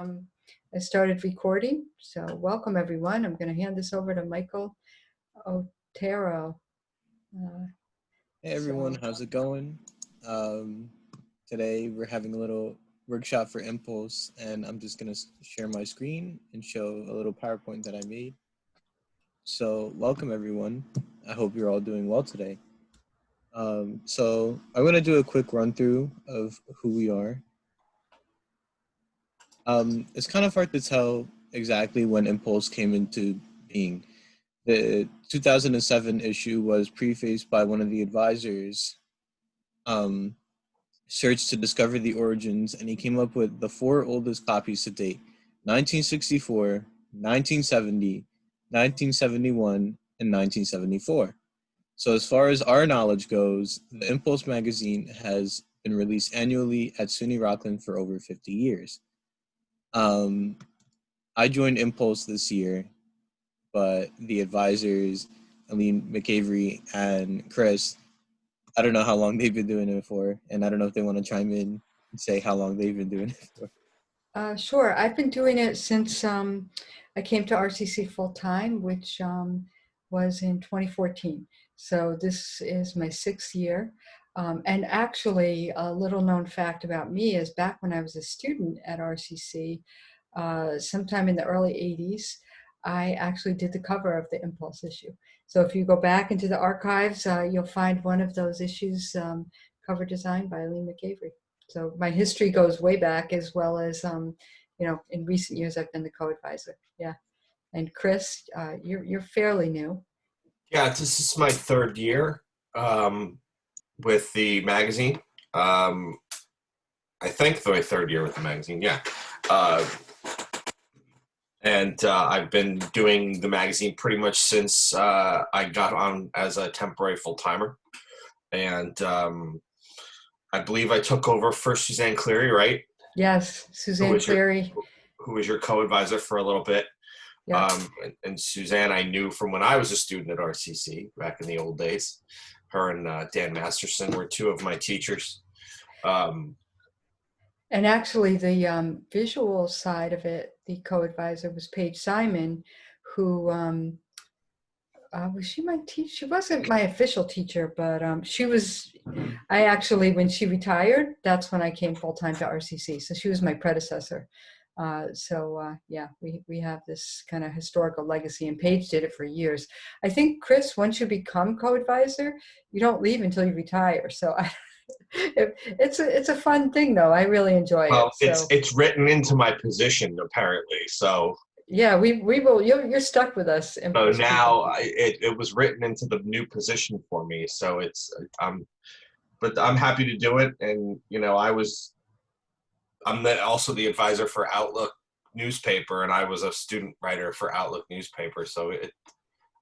Um, I started recording, so welcome everyone. I'm going to hand this over to Michael Otero. Uh, Hey everyone, how's it going? Um, Today we're having a little workshop for Impulse, and I'm just gonna share my screen and show a little PowerPoint that I made. So welcome everyone. I hope you're all doing well today. So I'm gonna do a quick run through of who we are. It's kind of hard to tell exactly when Impulse came into being. The 2007 issue was prefaced by one of the advisors. Searched to discover the origins, and he came up with the four oldest copies to date: 1964, 1970, 1971, and 1974. So as far as our knowledge goes, the Impulse magazine has been released annually at SUNY Rockland for over 50 years. I joined Impulse this year, but the advisors, Aline McAvery and Chris, I don't know how long they've been doing it for, and I don't know if they want to chime in and say how long they've been doing it for. Sure. I've been doing it since I came to RCC full time, which was in 2014. So this is my sixth year. And actually, a little known fact about me is back when I was a student at RCC, sometime in the early 80s, I actually did the cover of the Impulse issue. So if you go back into the archives, you'll find one of those issues cover designed by Aline McAvery. So my history goes way back, as well as, in recent years, I've been the co-advisor. Yeah. And Chris, you're fairly new. Yeah, this is my third year with the magazine. I think my third year with the magazine, yeah. And I've been doing the magazine pretty much since I got on as a temporary full-timer. And I believe I took over for Suzanne Cleary, right? Yes, Suzanne Cleary. Who was your co-advisor for a little bit. Yeah. And Suzanne I knew from when I was a student at RCC back in the old days. Her and Dan Masterson were two of my teachers. And actually, the visual side of it, the co-advisor was Paige Simon, who was she my teacher? She wasn't my official teacher, but she was. I actually, when she retired, that's when I came full time to RCC. So she was my predecessor. Yeah, we have this kind of historical legacy, and Paige did it for years. I think, Chris, once you become co-advisor, you don't leave until you retire. So it's a fun thing, though. I really enjoy it. Well, it's written into my position apparently. So yeah, we will. You're stuck with us. So now it was written into the new position for me. So but I'm happy to do it. And I'm also the advisor for Outlook newspaper, and I was a student writer for Outlook newspaper. So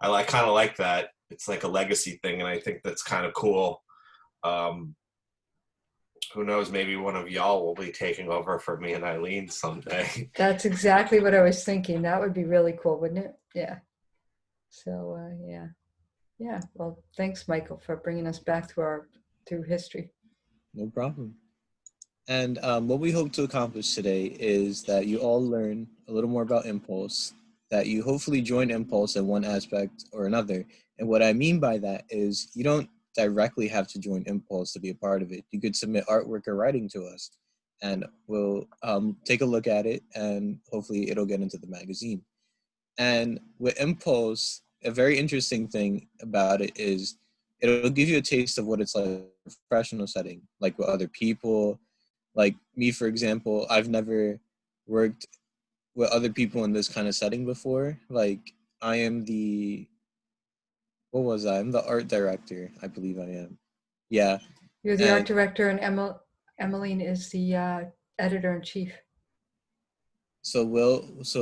I kind of like that. It's like a legacy thing, and I think that's kind of cool. Who knows, maybe one of y'all will be taking over for me and Eileen someday. That's exactly what I was thinking. That would be really cool, wouldn't it? Yeah. So, yeah. Yeah. Well, thanks, Michael, for bringing us back through history. No problem. And what we hope to accomplish today is that you all learn a little more about Impulse, that you hopefully join Impulse in one aspect or another. And what I mean by that is you don't directly have to join Impulse to be a part of it. You could submit artwork or writing to us, and we'll take a look at it, and hopefully it'll get into the magazine. And with Impulse, a very interesting thing about it is it'll give you a taste of what it's like in a professional setting, like with other people. Like me, for example, I've never worked with other people in this kind of setting before. Like I am I'm the art director, I believe I am. Yeah. You're the art director, and Emmeline is the editor-in-chief. So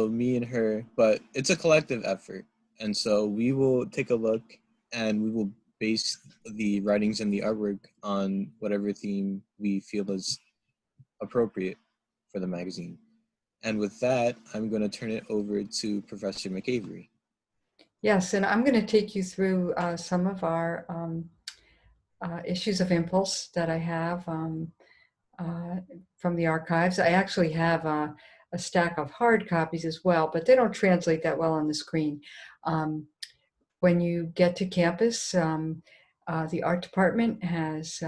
me and her, but it's a collective effort. And so we will take a look, and we will base the writings and the artwork on whatever theme we feel is appropriate for the magazine. And with that, I'm going to turn it over to Professor McAvery. Yes, and I'm going to take you through some of our issues of Impulse that I have from the archives. I actually have a a stack of hard copies as well, but they don't translate that well on the screen. When you get to campus, the art department has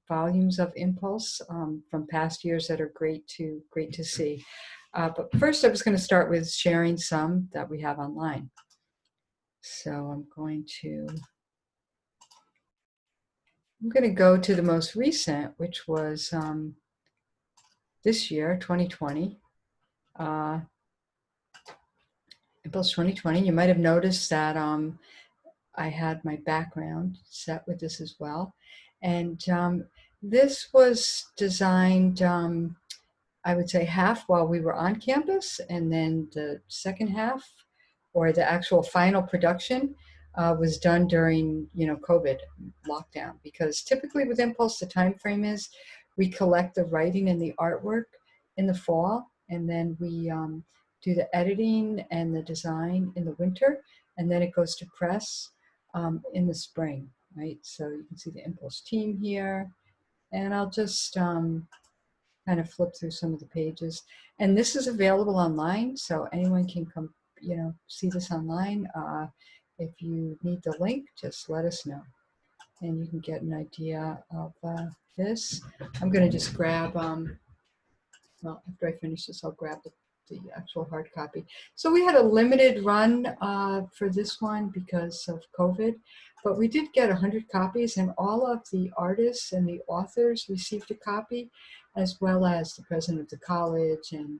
volumes of Impulse from past years that are great to see. But first, I was going to start with sharing some that we have online. So I'm going to go to the most recent, which was this year, 2020. Impulse 2020. You might have noticed that I had my background set with this as well. And this was designed, I would say, half while we were on campus, and then the second half, or the actual final production, was done during, COVID lockdown. Because typically with Impulse, the time frame is we collect the writing and the artwork in the fall, and then we do the editing and the design in the winter, and then it goes to press in the spring, right? So you can see the Impulse team here, and I'll just kind of flip through some of the pages. And this is available online, so anyone can come, see this online. If you need the link, just let us know, and you can get an idea of this. I'm going to just grab, well, after I finish this, I'll grab the actual hard copy. So we had a limited run for this one because of COVID, but we did get 100 copies, and all of the artists and the authors received a copy, as well as the president of the college and,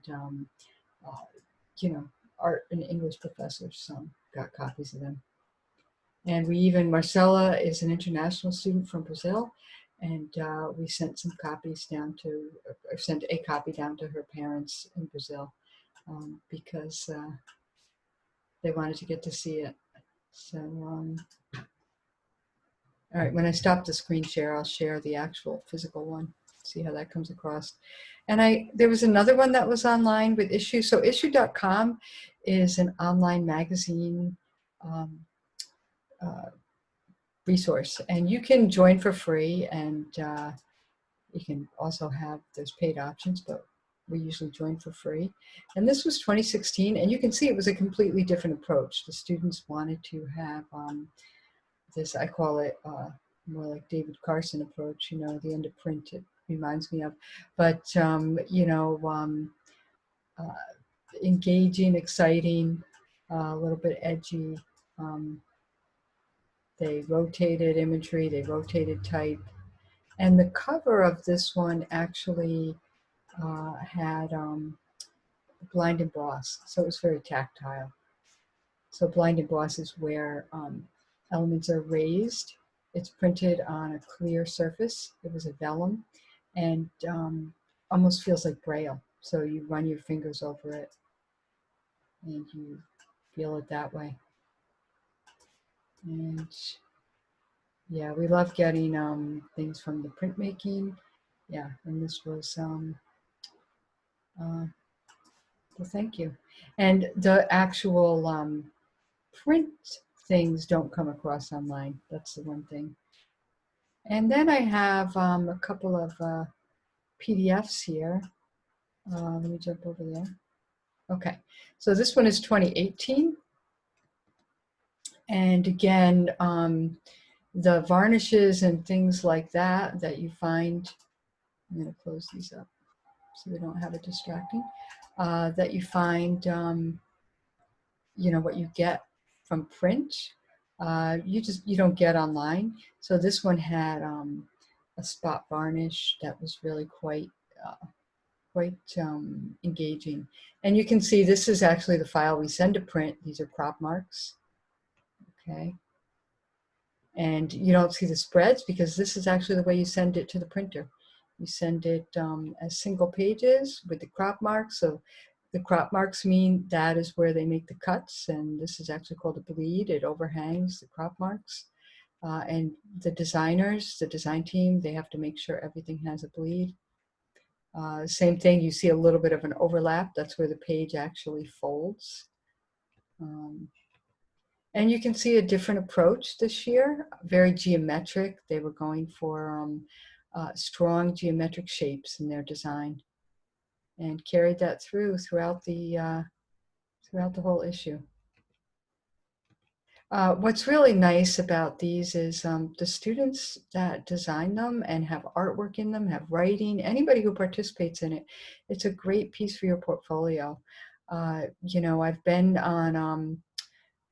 art and English professors got copies of them. And Marcella is an international student from Brazil, and we sent some copies down to, or sent a copy down to her parents in Brazil because they wanted to get to see it. So, all right, when I stop the screen share, I'll share the actual physical one, see how that comes across. And there was another one that was online with Issuu. So issuu.com is an online magazine resource, and you can join for free, and you can also there's paid options, but we usually join for free. And this was 2016, and you can see it was a completely different approach. The students wanted to have this, I call it more like David Carson approach, the end of print, it reminds me of. But, engaging, exciting, a little bit edgy. They rotated imagery, they rotated type. And the cover of this one actually had blind emboss, so it was very tactile. So blind emboss is where elements are raised. It's printed on a clear surface. It was a vellum, and almost feels like Braille. So you run your fingers over it, and you feel it that way. And yeah, we love getting things from the printmaking. Yeah, and this was, well, thank you. And the actual print things don't come across online. That's the one thing. And then I have a couple of PDFs here. Let me jump over there. Okay, so this one is 2018. And again, the varnishes and things like that you find, I'm going to close these up so we don't have it distracting, that you find, what you get from print, you don't get online. So this one had a spot varnish that was really quite engaging. And you can see this is actually the file we send to print. These are crop marks. Okay. And you don't see the spreads because this is actually the way you send it to the printer. You send it as single pages with the crop marks. So the crop marks mean that is where they make the cuts, and this is actually called a bleed. It overhangs the crop marks. And the designers, the design team, they have to make sure everything has a bleed. Same thing, you see a little bit of an overlap. That's where the page actually folds. And you can see a different approach this year, very geometric. They were going for strong geometric shapes in their design. and carried that throughout the whole issue. What's really nice about these is the students that design them and have artwork in them, have writing, anybody who participates in it, it's a great piece for your portfolio. You know, I've been on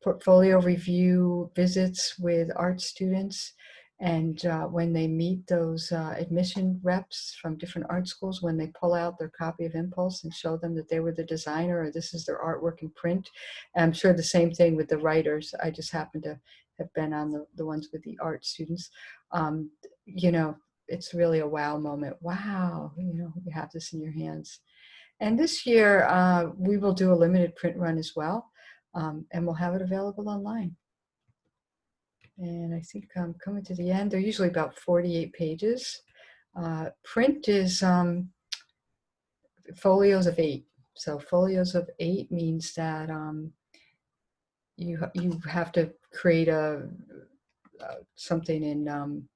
portfolio review visits with art students, and when they meet those admission reps from different art schools, when they pull out their copy of Impulse and show them that they were the designer or this is their artwork in print. And I'm sure the same thing with the writers. I just happen to have been on the ones with the art students. You know, it's really a wow moment. Wow, you know, you have this in your hands. And this year, we will do a limited print run as well, and we'll have it available online. And I think I'm coming to the end. They're usually about 48 pages. Print is folios of 8. So folios of 8 means that you have to create something in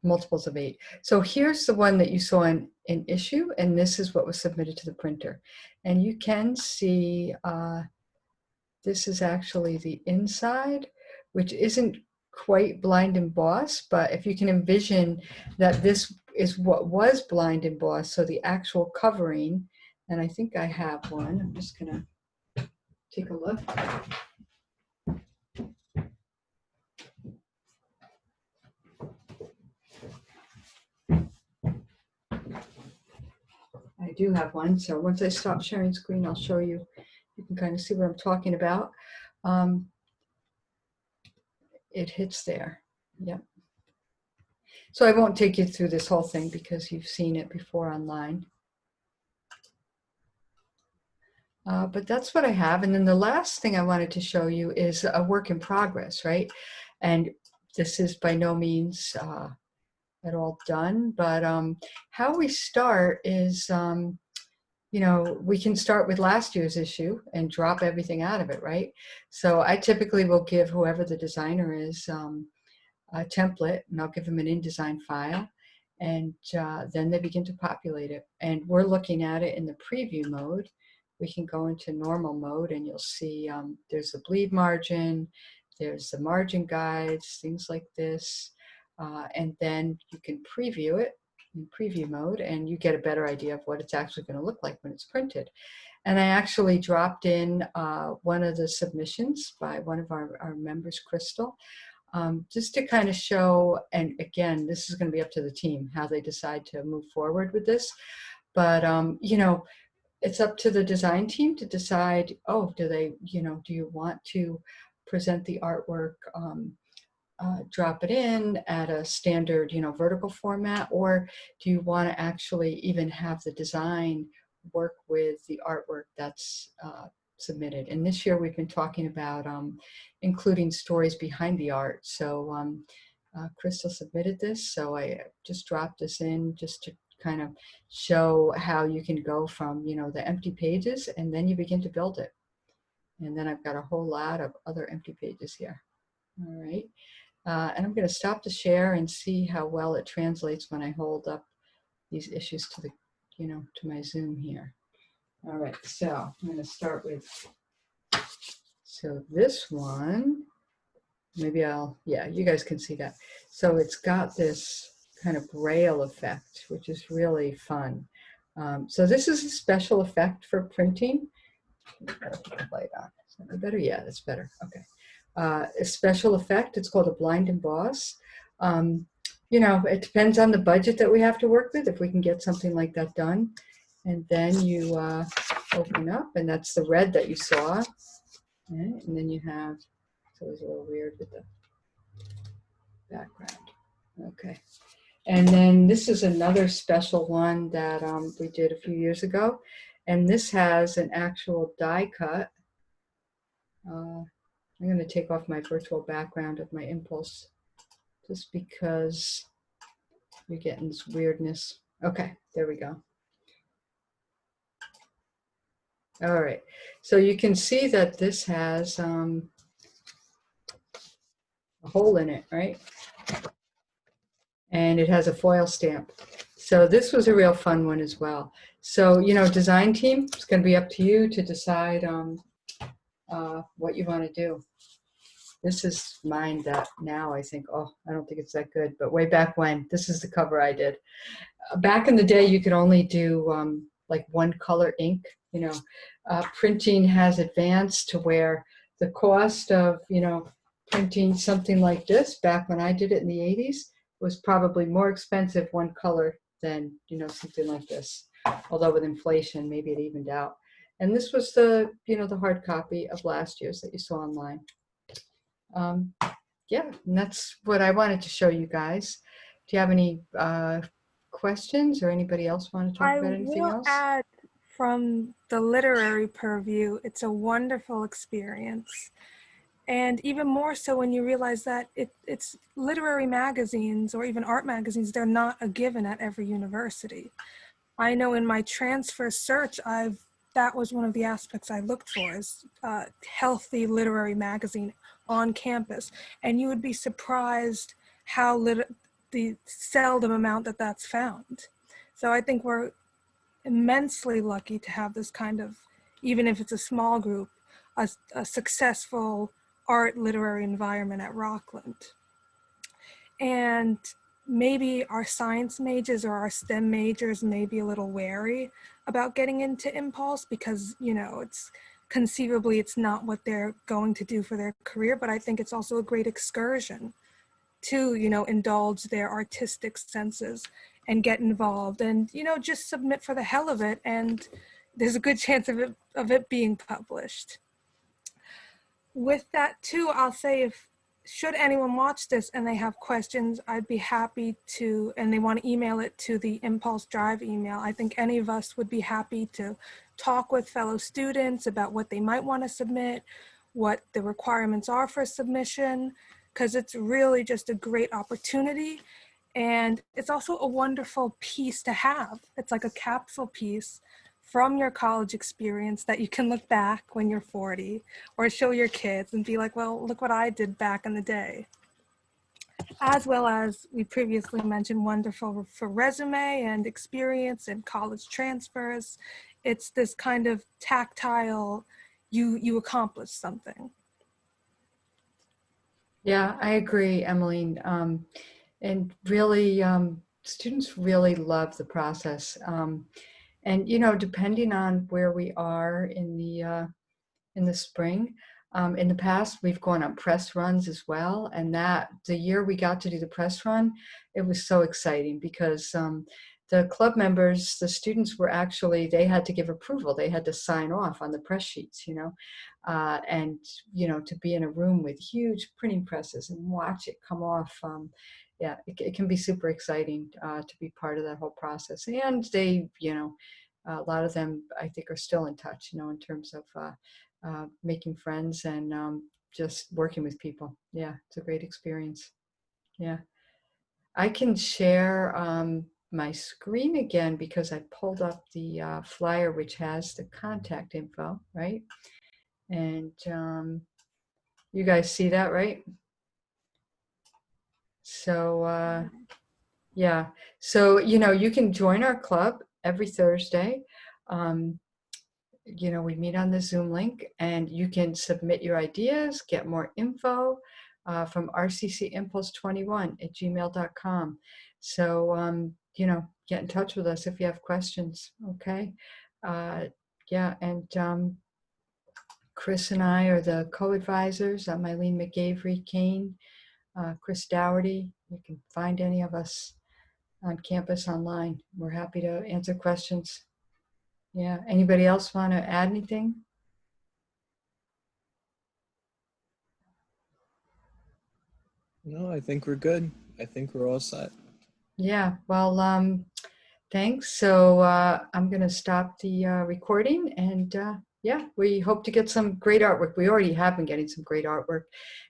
multiples of 8. So here's the one that you saw in issue, and this is what was submitted to the printer. And you can see this is actually the inside, which isn't quite blind embossed, but if you can envision that this is what was blind embossed, so the actual covering, and I think I have one. I'm just gonna take a look. I do have one, so once I stop sharing screen, I'll show you. You can kind of see what I'm talking about. It hits there. Yep. So I won't take you through this whole thing because you've seen it before online. But that's what I have. And then the last thing I wanted to show you is a work in progress, right? And this is by no means at all done, but how we start is, you know, we can start with last year's issue and drop everything out of it, right? So I typically will give whoever the designer is a template, and I'll give them an InDesign file, and then they begin to populate it. And we're looking at it in the preview mode. We can go into normal mode, and you'll see there's the bleed margin, there's the margin guides, things like this, and then you can preview it in preview mode, and you get a better idea of what it's actually going to look like when it's printed. And I actually dropped in one of the submissions by one of our members, Crystal, just to kind of show, and again, this is going to be up to the team, how they decide to move forward with this. But, you know, it's up to the design team to decide, oh, do they, you know, do you want to present the artwork, drop it in at a standard, you know, vertical format, or do you want to actually even have the design work with the artwork that's submitted? And this year we've been talking about including stories behind the art. So Crystal submitted this, so I just dropped this in just to kind of show how you can go from, you know, the empty pages, and then you begin to build it. And then I've got a whole lot of other empty pages here. All right. And I'm going to stop the share and see how well it translates when I hold up these issues to the, you know, to my Zoom here. All right, so I'm going to start with, so this one, maybe yeah, you guys can see that. So it's got this kind of braille effect, which is really fun. So this is a special effect for printing. Light on. Is that better? Yeah, that's better. Okay. A special effect. It's called a blind emboss. You know, it depends on the budget that we have to work with, if we can get something like that done. And then you open up, and that's the red that you saw. Okay. And then you have, so it was a little weird with the background. Okay. And then this is another special one that we did a few years ago. And this has an actual die cut. I'm going to take off my virtual background of my Impulse just because you're getting this weirdness. Okay, there we go. All right, so you can see that this has a hole in it, right? And it has a foil stamp. So this was a real fun one as well. So, design team, it's going to be up to you to decide what you want to do. This is mine that now I think, oh, I don't think it's that good. But way back when, this is the cover I did. Back in the day, you could only do like one color ink. Printing has advanced to where the cost of, printing something like this back when I did it in the 80s was probably more expensive one color than, something like this. Although with inflation, maybe it evened out. And this was the hard copy of last year's that you saw online. Yeah, and that's what I wanted to show you guys. Do you have any questions, or anybody else want to talk about anything else? I will add, from the literary purview, it's a wonderful experience. And even more so when you realize that it's literary magazines or even art magazines, they're not a given at every university. I know in my transfer search, that was one of the aspects I looked for, is a healthy literary magazine on campus. And you would be surprised how the seldom amount that's found. So I think we're immensely lucky to have this kind of, even if it's a small group, a successful art literary environment at Rockland. And maybe our science majors or our STEM majors may be a little wary about getting into Impulse because, it's conceivably it's not what they're going to do for their career, but I think it's also a great excursion to, indulge their artistic senses and get involved and, just submit for the hell of it. And there's a good chance of it being published. With that too, I'll say, should anyone watch this and they have questions, I'd be happy to, and they want to email it to the Impulse Drive email. I think any of us would be happy to talk with fellow students about what they might want to submit, what the requirements are for submission, because it's really just a great opportunity. And it's also a wonderful piece to have. It's like a capsule piece from your college experience that you can look back when you're 40 or show your kids and be like, well, look what I did back in the day. As well as we previously mentioned, wonderful for resume and experience and college transfers. It's this kind of tactile, you accomplished something. Yeah, I agree, Emmeline. And really, students really love the process. And, depending on where we are in the spring, in the past, we've gone on press runs as well. And the year we got to do the press run, it was so exciting because the club members, the students they had to give approval. They had to sign off on the press sheets, and, to be in a room with huge printing presses and watch it come off. Yeah, it can be super exciting to be part of that whole process. And they, a lot of them, I think, are still in touch, in terms of making friends and just working with people. Yeah, it's a great experience. Yeah. I can share my screen again because I pulled up the flyer, which has the contact info, right? And you guys see that, right? So, yeah. So, you can join our club every Thursday. We meet on the Zoom link and you can submit your ideas, get more info from rccimpulse21@gmail.com. So, get in touch with us if you have questions. Okay. Yeah. And Chris and I are the co-advisors. I'm Eileen McGavery Kane, Chris Dougherty. You can find any of us on campus online. We're happy to answer questions. Yeah. Anybody else want to add anything? No, I think we're good. I think we're all set. Yeah. Well, thanks. So I'm going to stop the recording and yeah, we hope to get some great artwork. We already have been getting some great artwork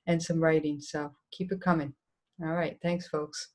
and some writing. So keep it coming. All right. Thanks, folks.